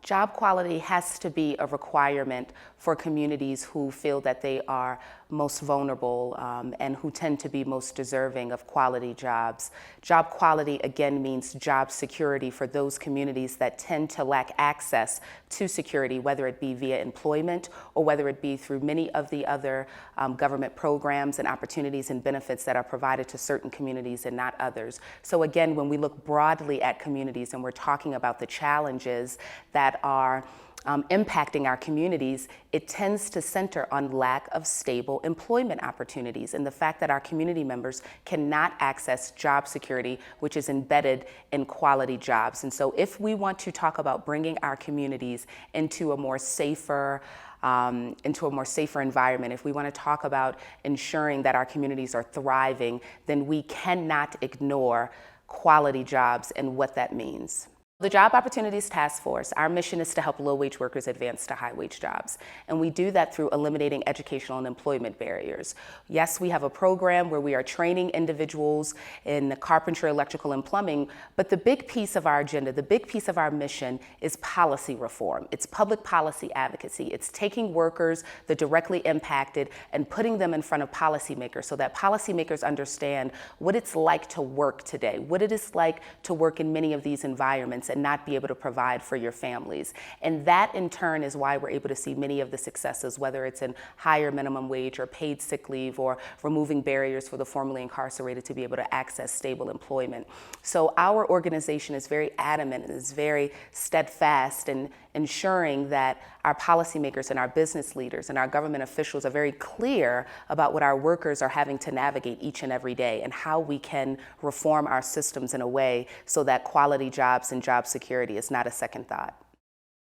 Job quality has to be a requirement for communities who feel that they are most vulnerable and who tend to be most deserving of quality jobs. Job quality, again, means job security for those communities that tend to lack access to security, whether it be via employment or whether it be through many of the other government programs and opportunities and benefits that are provided to certain communities and not others. So again, when we look broadly at communities and we're talking about the challenges that are impacting our communities, it tends to center on lack of stable employment opportunities and the fact that our community members cannot access job security, which is embedded in quality jobs. And so if we want to talk about bringing our communities into a more safer environment, if we want to talk about ensuring that our communities are thriving, then we cannot ignore quality jobs and what that means. The Job Opportunities Task Force, our mission is to help low-wage workers advance to high-wage jobs. And we do that through eliminating educational and employment barriers. Yes, we have a program where we are training individuals in carpentry, electrical, and plumbing, but the big piece of our agenda, the big piece of our mission is policy reform. It's public policy advocacy. It's taking workers, the directly impacted, and putting them in front of policymakers so that policymakers understand what it's like to work today, what it is like to work in many of these environments and not be able to provide for your families. And that in turn is why we're able to see many of the successes, whether it's in higher minimum wage or paid sick leave or removing barriers for the formerly incarcerated to be able to access stable employment. So our organization is very adamant and is very steadfast in ensuring that our policymakers and our business leaders and our government officials are very clear about what our workers are having to navigate each and every day and how we can reform our systems in a way so that quality jobs and job security is not a second thought.